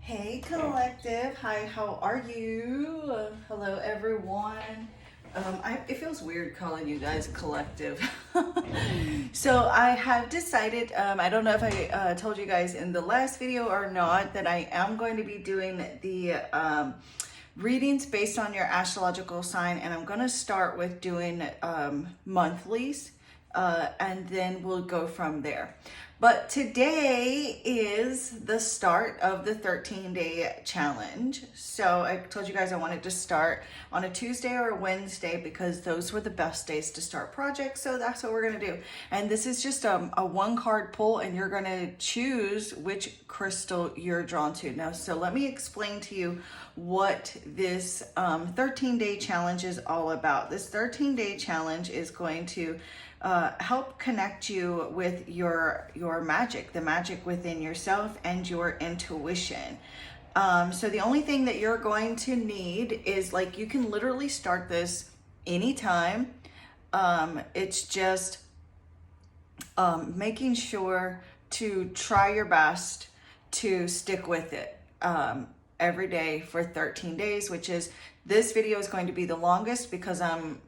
Hey collective, hi, how are you? Hello everyone. It feels weird calling you guys collective. So I have decided, I don't know if I told you guys in the last video or not, that I am going to be doing the readings based on your astrological sign, and I'm going to start with doing monthlies, and then we'll go from there. But today is the start of the 13-day challenge. So I told you guys I wanted to start on a Tuesday or a Wednesday because those were the best days to start projects. So that's what we're going to do. And this is just a one card pull, and you're going to choose which crystal you're drawn to. Now, so let me explain to you what this 13-day challenge is all about. This 13-day challenge is going to help connect you with your magic, the magic within yourself and your intuition. So the only thing that you're going to need is, like, you can literally start this anytime. It's just making sure to try your best to stick with it every day for 13 days, which is, this video is going to be the longest because I'm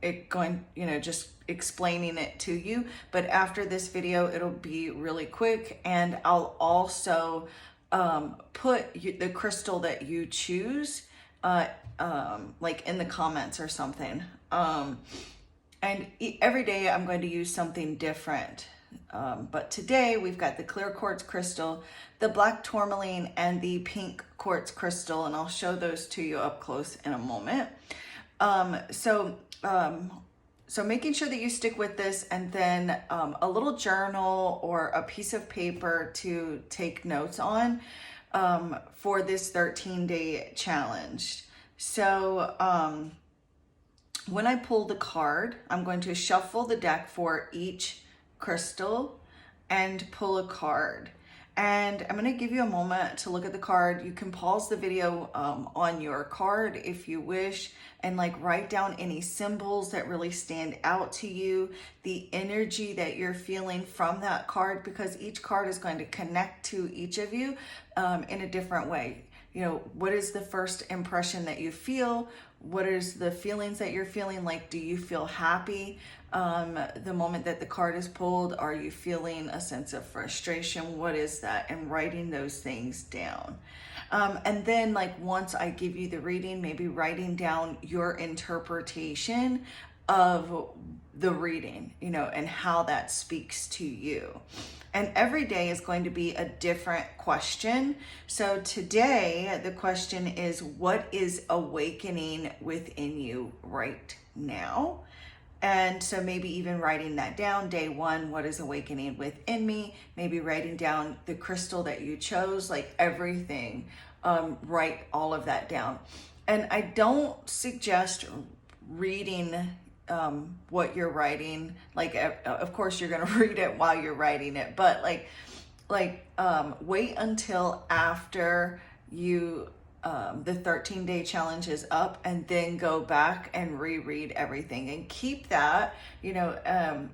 just explaining it to you. But after this video, it'll be really quick, and I'll also put the crystal that you choose like in the comments or something. And every day I'm going to use something different. But today we've got the clear quartz crystal, the black tourmaline, and the pink quartz crystal, and I'll show those to you up close in a moment. So making sure that you stick with this, and then a little journal or a piece of paper to take notes on for this 13-day challenge. So when I pull the card, I'm going to shuffle the deck for each crystal and pull a card. And I'm going to give you a moment to look at the card. You can pause the video on your card if you wish, and like write down any symbols that really stand out to you, the energy that you're feeling from that card, because each card is going to connect to each of you in a different way. You know, what is the first impression that you feel? What is the feelings that you're feeling? Like, do you feel happy the moment that the card is pulled? Are you feeling a sense of frustration? What is that? And writing those things down. And then, like, once I give you the reading, maybe writing down your interpretation of the reading, you know, and how that speaks to you. And every day is going to be a different question. So today, the question is, what is awakening within you right now? And so maybe even writing that down. Day one, what is awakening within me? Maybe writing down the crystal that you chose, like everything. Write all of that down. And I don't suggest reading what you're writing. Like, of course you're going to read it while you're writing it, but wait until after you the 13-day challenge is up, and then go back and reread everything, and keep that, you know,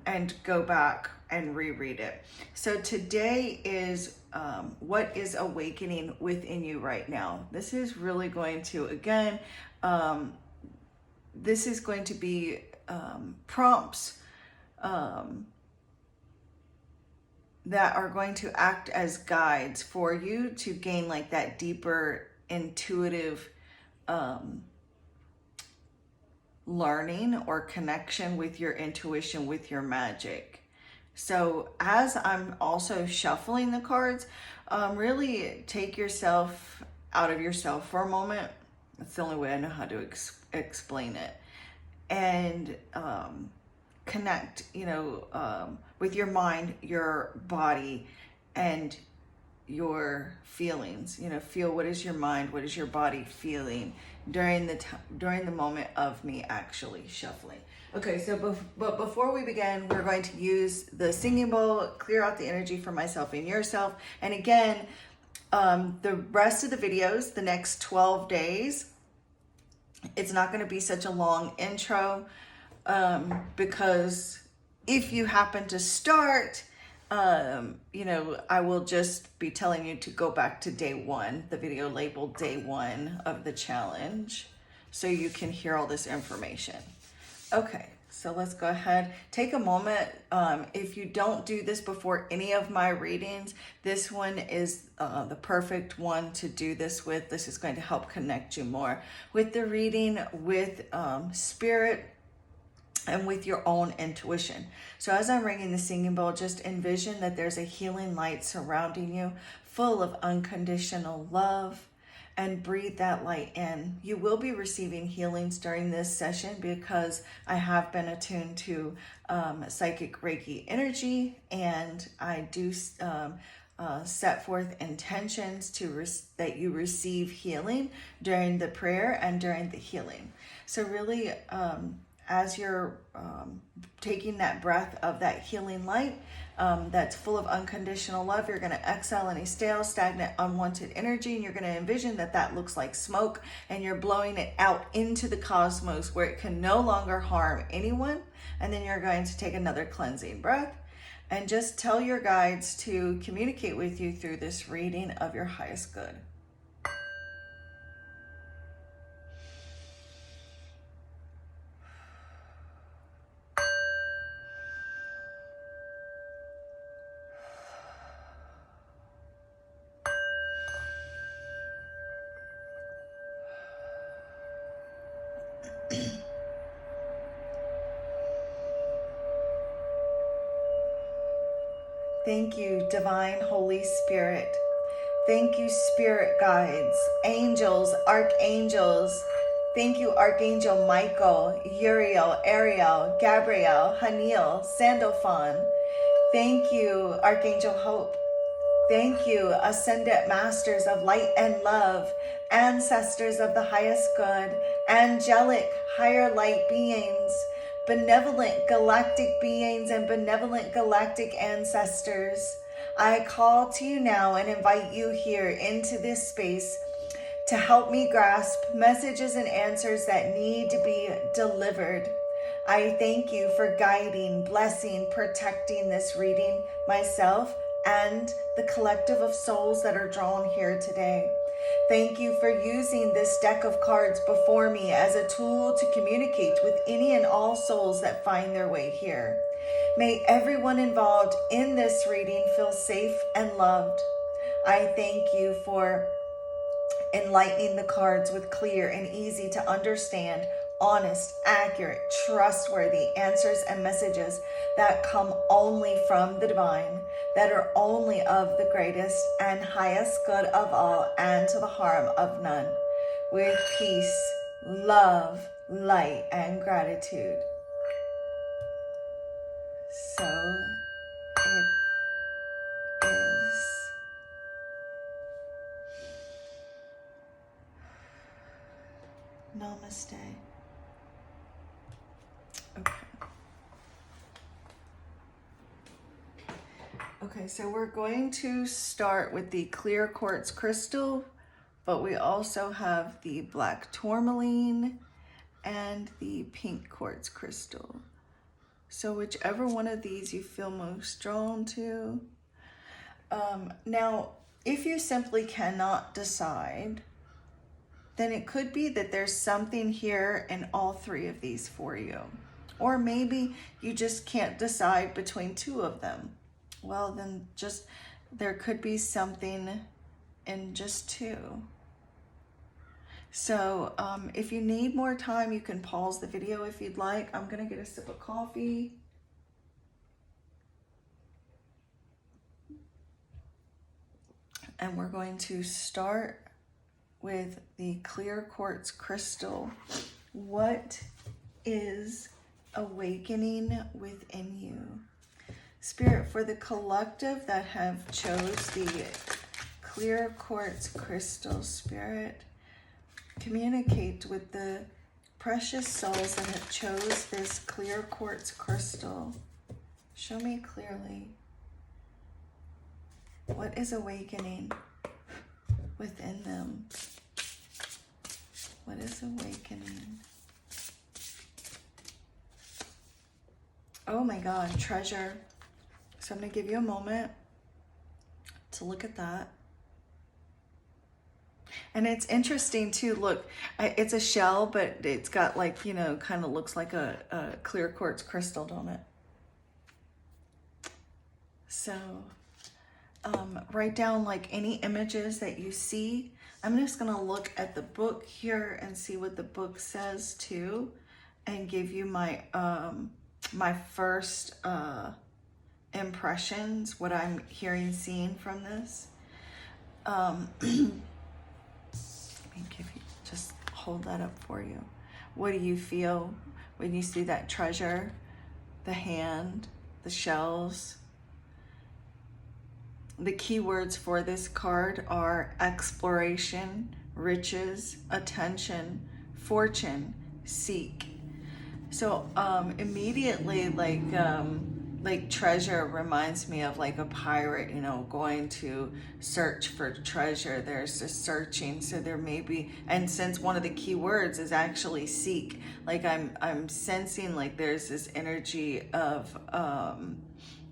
and go back and reread it. So today is what is awakening within you right now. This is really going to, again, this is going to be prompts that are going to act as guides for you to gain like that deeper intuitive learning or connection with your intuition, with your magic. So as I'm also shuffling the cards, really take yourself out of yourself for a moment. That's the only way I know how to explain it. And connect, you know, with your mind, your body, and your feelings. You know, feel, what is your mind, what is your body feeling during the moment of me actually shuffling. Okay, so but before we begin, we're going to use the singing bowl, clear out the energy for myself and yourself. And again, the rest of the videos, the next 12 days, it's not going to be such a long intro, because if you happen to start you know, I will just be telling you to go back to day one, the video labeled day one of the challenge, so you can hear all this information. Okay, so let's go ahead. Take a moment. If you don't do this before any of my readings, this one is the perfect one to do this with. This is going to help connect you more with the reading, with spirit, and with your own intuition. So as I'm ringing the singing bowl, just envision that there's a healing light surrounding you, full of unconditional love, and breathe that light in. You will be receiving healings during this session because I have been attuned to psychic Reiki energy, and I do set forth intentions that you receive healing during the prayer and during the healing. So really, as you're taking that breath of that healing light that's full of unconditional love, you're going to exhale any stale, stagnant, unwanted energy, and you're going to envision that that looks like smoke, and you're blowing it out into the cosmos where it can no longer harm anyone. And then you're going to take another cleansing breath and just tell your guides to communicate with you through this reading of your highest good. Thank you, Divine Holy Spirit. Thank you, Spirit Guides, Angels, Archangels. Thank you, Archangel Michael, Uriel, Ariel, Gabriel, Haniel, Sandalphon. Thank you, Archangel Hope. Thank you, Ascendant Masters of Light and Love, Ancestors of the Highest Good, Angelic Higher Light Beings, Benevolent Galactic Beings, and Benevolent Galactic Ancestors. I call to you now and invite you here into this space to help me grasp messages and answers that need to be delivered. I thank you for guiding, blessing, protecting this reading, myself, and the collective of souls that are drawn here today. Thank you for using this deck of cards before me as a tool to communicate with any and all souls that find their way here. May everyone involved in this reading feel safe and loved. I thank you for enlightening the cards with clear and easy to understand, honest, accurate, trustworthy answers and messages that come only from the divine, that are only of the greatest and highest good of all, and to the harm of none. With peace, love, light, and gratitude. So it is. Namaste. Okay. Okay, so we're going to start with the clear quartz crystal, but we also have the black tourmaline and the pink quartz crystal. So whichever one of these you feel most drawn to. Now, if you simply cannot decide, then it could be that there's something here in all three of these for you. Or maybe you just can't decide between two of them. Well, then just, there could be something in just two. So if you need more time, you can pause the video if you'd like. I'm gonna get a sip of coffee. And we're going to start with the clear quartz crystal. What is awakening within you? Spirit, for the collective that have chose the clear quartz crystal, Spirit, communicate with the precious souls that have chose this clear quartz crystal. Show me clearly. What is awakening within them? What is awakening? Oh my God, treasure. So I'm going to give you a moment to look at that. And it's interesting too, look, it's a shell, but it's got like, you know, kind of looks like a clear quartz crystal, don't it? So write down like any images that you see. I'm just gonna look at the book here and see what the book says too, and give you my my first impressions, what I'm hearing, seeing from this. Let me give you, just hold that up for you. What do you feel when you see that treasure, the hand, the shells? The keywords for this card are exploration, riches, attention, fortune, seek. So immediately, like treasure reminds me of like a pirate, you know, going to search for treasure. There's a searching, so there may be, and since one of the key words is actually seek, like I'm sensing like there's this energy of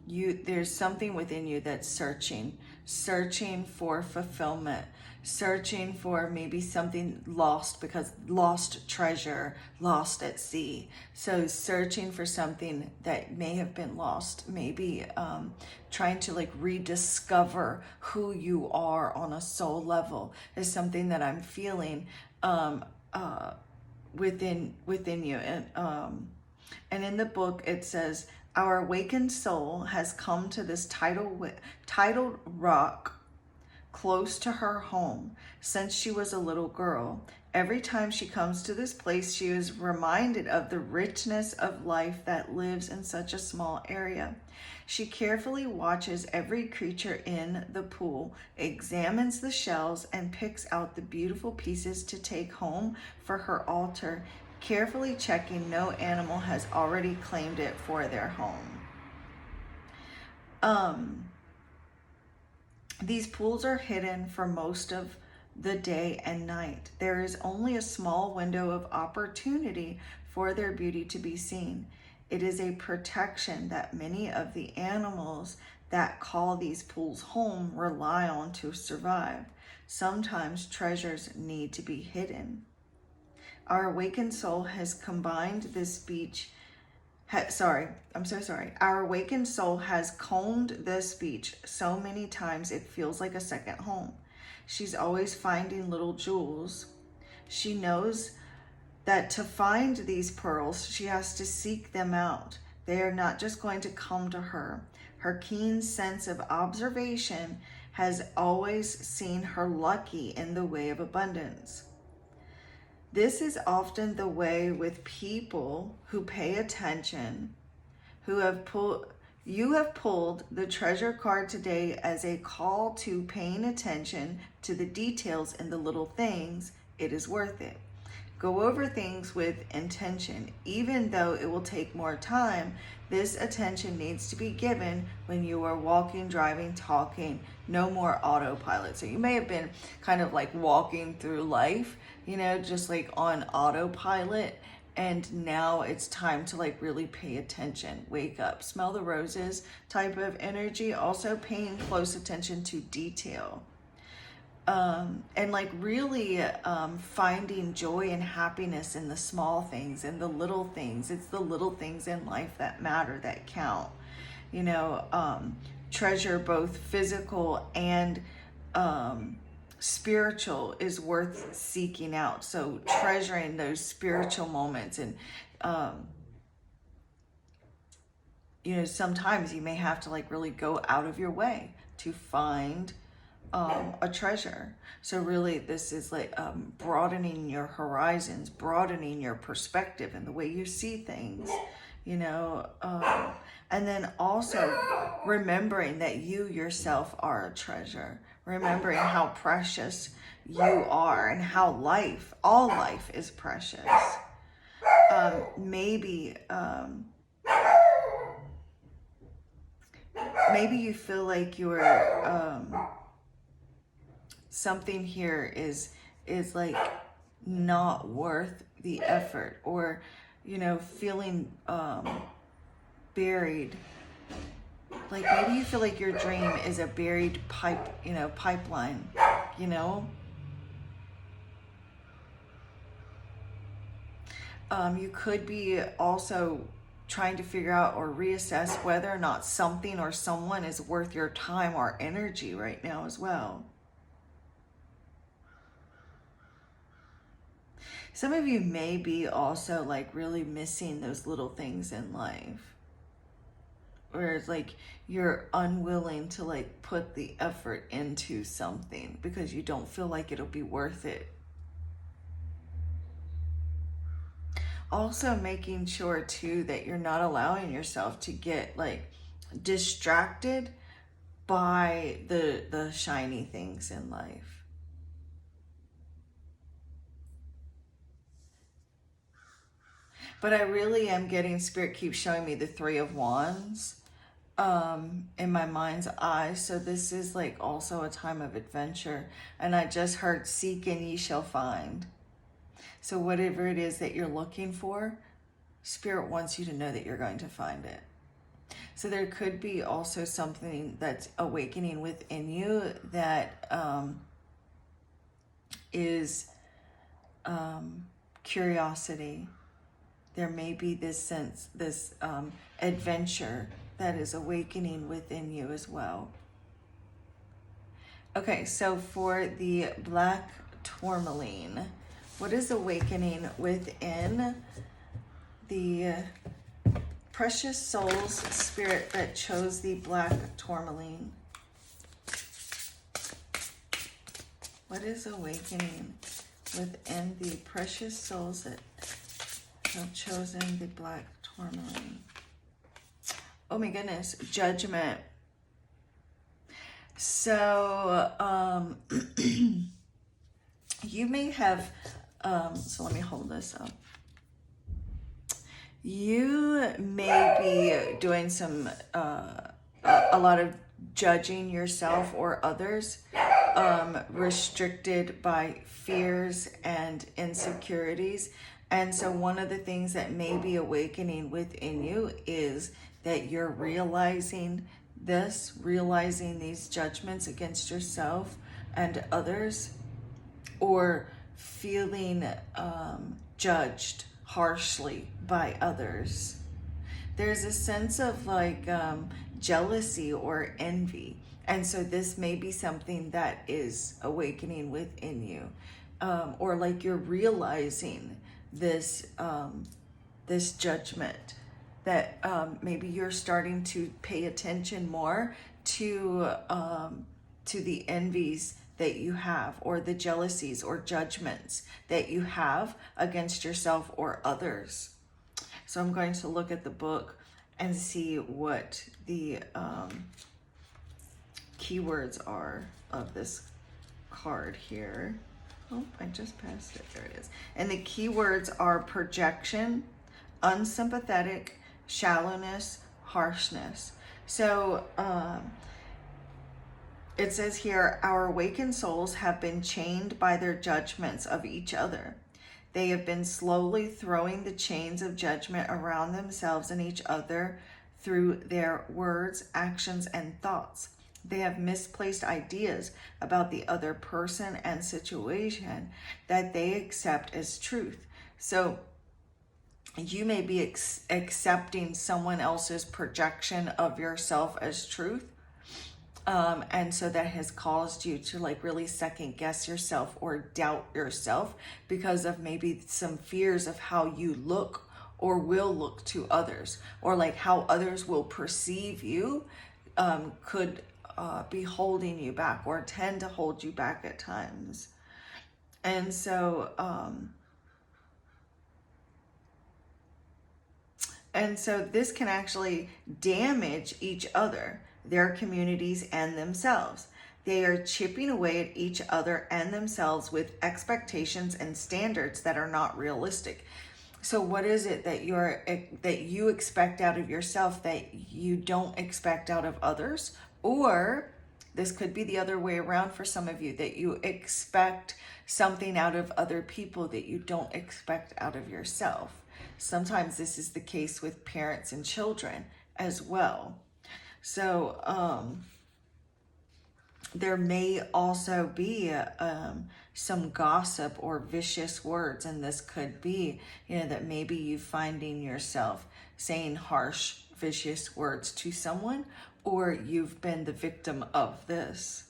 there's something within you that's searching for fulfillment, searching for maybe something lost, because lost treasure, lost at sea. So searching for something that may have been lost, maybe trying to like rediscover who you are on a soul level is something that I'm feeling within you. And in the book it says, our awakened soul has come to this tidal rock close to her home since she was a little girl. Every time she comes to this place, she is reminded of the richness of life that lives in such a small area. She carefully watches every creature in the pool, examines the shells, and picks out the beautiful pieces to take home for her altar, carefully checking no animal has already claimed it for their home. These pools are hidden for most of the day and night. There is only a small window of opportunity for their beauty to be seen. It is a protection that many of the animals that call these pools home rely on to survive. Sometimes treasures need to be hidden. Our awakened soul has combined this beach. Our awakened soul has combed this beach so many times it feels like a second home. She's always finding little jewels. She knows that to find these pearls, she has to seek them out. They are not just going to come to her. Her keen sense of observation has always seen her lucky in the way of abundance. This is often the way with people who pay attention, you have pulled the treasure card today as a call to paying attention to the details in the little things. It is worth it. Go over things with intention. Even though it will take more time, this attention needs to be given when you are walking, driving, talking. No more autopilot. So you may have been kind of like walking through life, you know, just like on autopilot. And now it's time to like really pay attention. Wake up, smell the roses type of energy. Also paying close attention to detail. And like really finding joy and happiness in the small things and the little things. It's the little things in life that matter, that count. You know, treasure, both physical and spiritual, is worth seeking out. So treasuring those spiritual moments, and you know, sometimes you may have to like really go out of your way to find a treasure. So really this is like broadening your horizons, broadening your perspective and the way you see things, you know, and then also remembering that you yourself are a treasure, remembering how precious you are and how all life is precious. Maybe you feel like you're something here is like not worth the effort, or you know, feeling buried Like maybe you feel like your dream is a buried pipeline, you know? You could be also trying to figure out or reassess whether or not something or someone is worth your time or energy right now as well. Some of you may be also like really missing those little things in life. Where it's like you're unwilling to like put the effort into something because you don't feel like it'll be worth it. Also making sure too that you're not allowing yourself to get like distracted by the shiny things in life. But I really am getting, Spirit keeps showing me the Three of Wands in my mind's eye. So this is like also a time of adventure. And I just heard, seek and ye shall find. So whatever it is that you're looking for, Spirit wants you to know that you're going to find it. So there could be also something that's awakening within you that is curiosity. There may be this sense, this adventure that is awakening within you as well. Okay, so for the black tourmaline, what is awakening within the precious souls spirit that chose the black tourmaline? What is awakening within the precious souls that have chosen the black tourmaline? Oh my goodness, judgment. So you may have, so let me hold this up. You may be doing some, a lot of judging yourself or others, restricted by fears and insecurities. And so one of the things that may be awakening within you is that you're realizing these judgments against yourself and others, or feeling judged harshly by others. There's a sense of like jealousy or envy. And so this may be something that is awakening within you. Or like you're realizing this this judgment, that maybe you're starting to pay attention more to the envies that you have, or the jealousies or judgments that you have against yourself or others. So I'm going to look at the book and see what the keywords are of this card here. Oh, I just passed it. There it is. And the keywords are projection, unsympathetic, shallowness, harshness. So it says here, our awakened souls have been chained by their judgments of each other. They have been slowly throwing the chains of judgment around themselves and each other through their words, actions, and thoughts. They have misplaced ideas about the other person and situation that they accept as truth. So you may be accepting someone else's projection of yourself as truth. And so that has caused you to like really second guess yourself or doubt yourself because of maybe some fears of how you look or will look to others, or like how others will perceive you could be holding you back or tend to hold you back at times. And so this can actually damage each other, their communities, and themselves. They are chipping away at each other and themselves with expectations and standards that are not realistic. So what is it that you expect out of yourself that you don't expect out of others? Or this could be the other way around for some of you, that you expect something out of other people that you don't expect out of yourself. Sometimes this is the case with parents and children as well. So there may also be some gossip or vicious words, and this could be, that maybe you finding yourself saying harsh, vicious words to someone, or you've been the victim of this.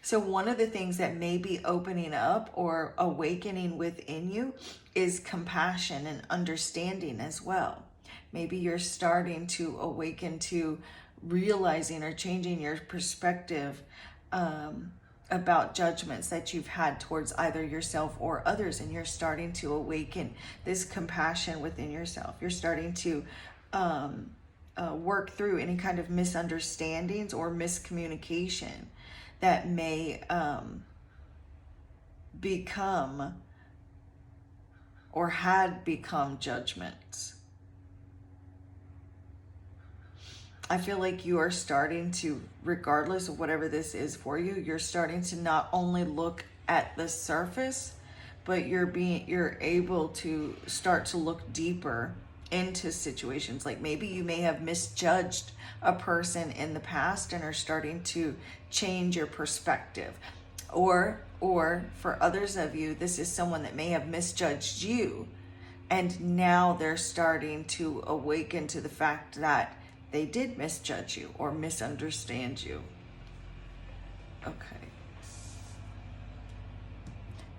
So one of the things that may be opening up or awakening within you is compassion and understanding as well. Maybe you're starting to awaken to realizing or changing your perspective about judgments that you've had towards either yourself or others, and you're starting to awaken this compassion within yourself. You're starting to work through any kind of misunderstandings or miscommunication that may become or had become judgments. I feel like you are starting to, regardless of whatever this is for you, you're starting to not only look at the surface, but you're able to start to look deeper into situations. Like maybe you may have misjudged a person in the past and are starting to change your perspective. Or for others of you, this is someone that may have misjudged you, and now they're starting to awaken to the fact that they did misjudge you or misunderstand you. Okay.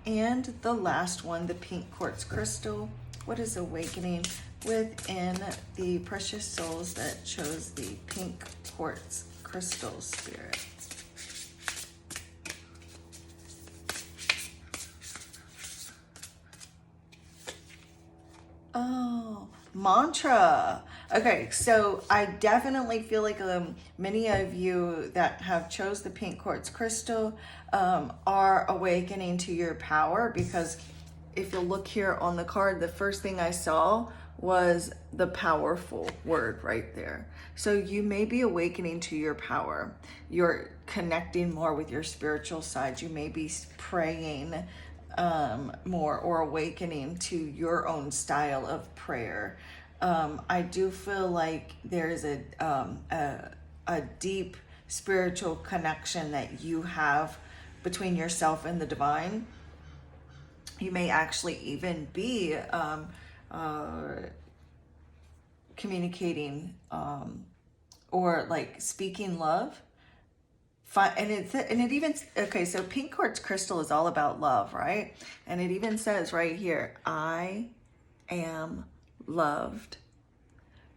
And the last one, the pink quartz crystal. What is awakening within the precious souls that chose the pink quartz crystal, spirit? Oh, mantra. Okay, so I definitely feel like many of you that have chose the pink quartz crystal are awakening to your power, because if you look here on the card, the first thing I saw was the powerful word right there. So you may be awakening to your power. You're connecting more with your spiritual side. You may be praying more or awakening to your own style of prayer. I do feel like there's a deep spiritual connection that you have between yourself and the divine. You may actually even be communicating or like speaking love. And it even, okay, so pink quartz crystal is all about love, right? And it even says right here, I am loved.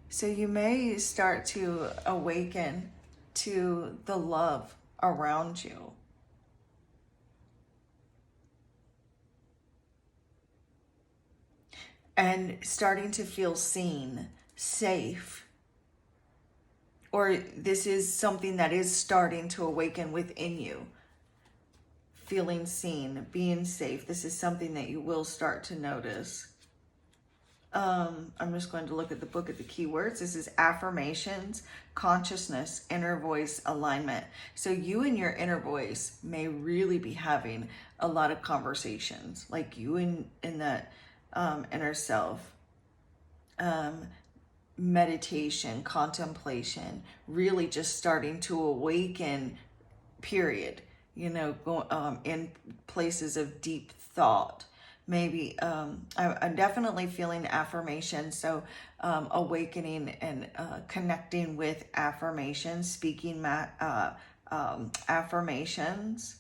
So you may start to awaken to the love around you. And starting to feel seen, safe. Or this is something that is starting to awaken within you. Feeling seen, being safe. This is something that you will start to notice. I'm just going to look at the book at the keywords. This is affirmations, consciousness, inner voice, alignment. So you and your inner voice may really be having a lot of conversations, like you in that inner self. Meditation, contemplation, really just starting to awaken, period. Go in places of deep thought. Maybe I'm definitely feeling affirmation. So awakening and connecting with affirmations, speaking affirmations.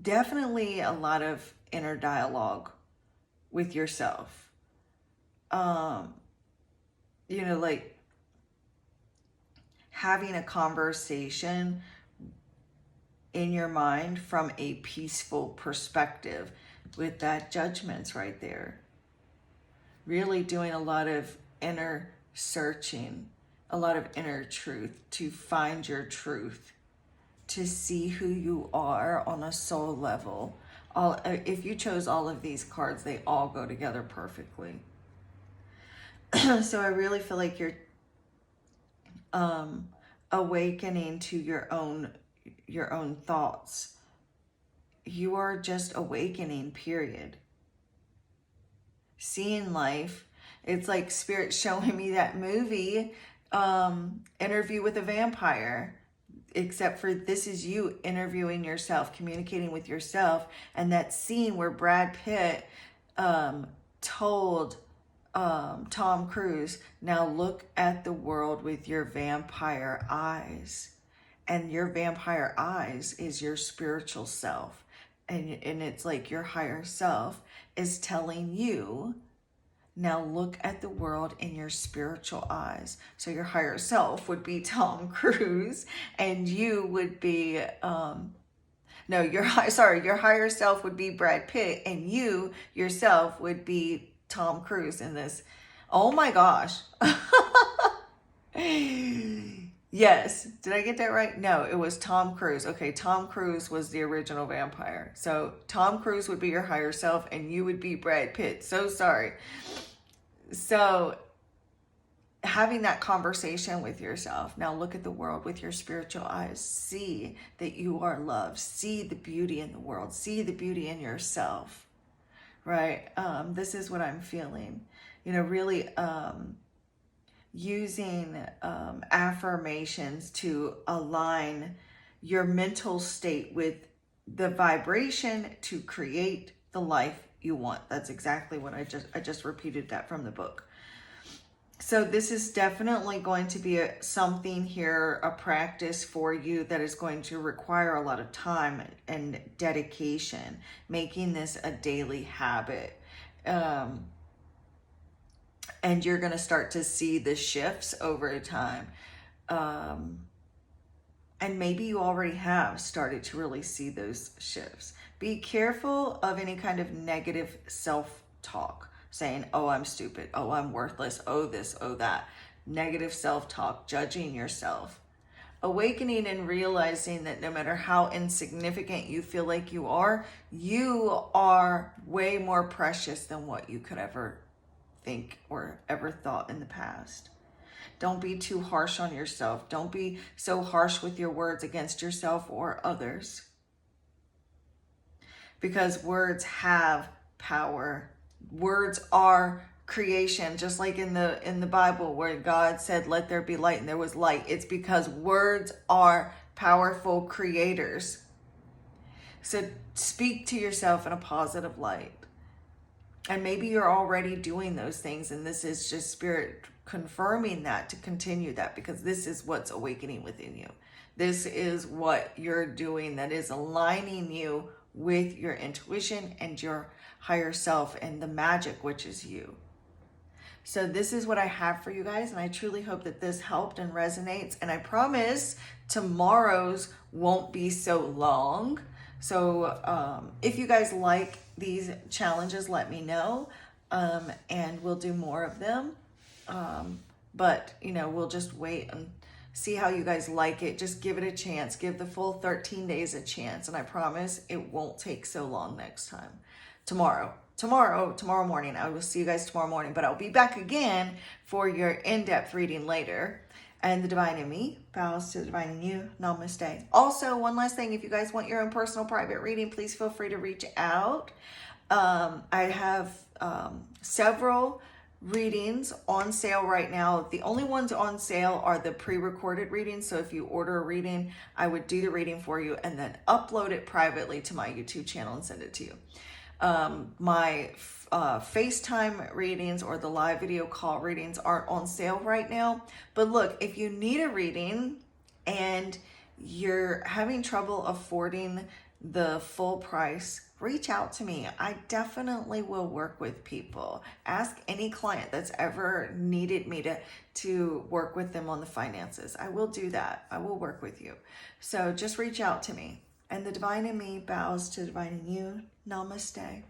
Definitely a lot of inner dialogue with yourself. Like having a conversation in your mind from a peaceful perspective with that judgments right there. Really doing a lot of inner searching, a lot of inner truth to find your truth, to see who you are on a soul level. If you chose all of these cards, they all go together perfectly. So I really feel like you're awakening to your own thoughts you are just awakening, period. Seeing life. It's like Spirit showing me that movie, Interview with a Vampire. Except for this is you interviewing yourself, communicating with yourself. And that scene where Brad Pitt told Tom Cruise, now look at the world with your vampire eyes. And your vampire eyes is your spiritual self. And it's like your higher self is telling you, now look at the world in your spiritual eyes. So your higher self would be Tom Cruise, and you would be, your higher self would be Brad Pitt, and you yourself would be Tom Cruise in this. Oh my gosh. Yes. Did I get that right? No, it was Tom Cruise. Okay, Tom Cruise was the original vampire. So Tom Cruise would be your higher self and you would be Brad Pitt. So sorry. So having that conversation with yourself, now look at the world with your spiritual eyes. See that you are loved. See the beauty in the world. See the beauty in yourself. Right? This is what I'm feeling. Really using affirmations to align your mental state with the vibration to create the life you want. That's exactly what I just repeated that from the book. So this is definitely going to be something here, a practice for you that is going to require a lot of time and dedication, making this a daily habit. And you're going to start to see the shifts over time. And maybe you already have started to really see those shifts. Be careful of any kind of negative self-talk, saying, oh, I'm stupid. Oh, I'm worthless. Oh, this, oh, that. Negative self-talk, judging yourself. Awakening and realizing that no matter how insignificant you feel like you are way more precious than what you could ever think or ever thought in the past. Don't be too harsh on yourself. Don't be so harsh with your words against yourself or others. Because words have power. Words are creation, just like in the Bible where God said, let there be light, and there was light. It's because words are powerful creators. So speak to yourself in a positive light. And maybe you're already doing those things, and this is just Spirit confirming that to continue that, because this is what's awakening within you. This is what you're doing that is aligning you with your intuition and your higher self and the magic, which is you. So this is what I have for you guys, and I truly hope that this helped and resonates. And I promise tomorrow's won't be so long. So if you guys like these challenges, let me know, and we'll do more of them. But we'll just wait and see how you guys like it. Just give it a chance. Give the full 13 days a chance, and I promise it won't take so long next time. Tomorrow morning. I will see you guys tomorrow morning, but I'll be back again for your in-depth reading later. And the divine in me bows to the divine in you. Namaste. Also, one last thing, if you guys want your own personal private reading, please feel free to reach out. I have several readings on sale right now. The only ones on sale are the pre-recorded readings. So if you order a reading, I would do the reading for you and then upload it privately to my YouTube channel and send it to you. My FaceTime readings or the live video call readings aren't on sale right now. But look, if you need a reading and you're having trouble affording the full price, reach out to me. I definitely will work with people. Ask any client that's ever needed me to work with them on the finances. I will do that. I will work with you. So just reach out to me. And the divine in me bows to the divine in you. Namaste.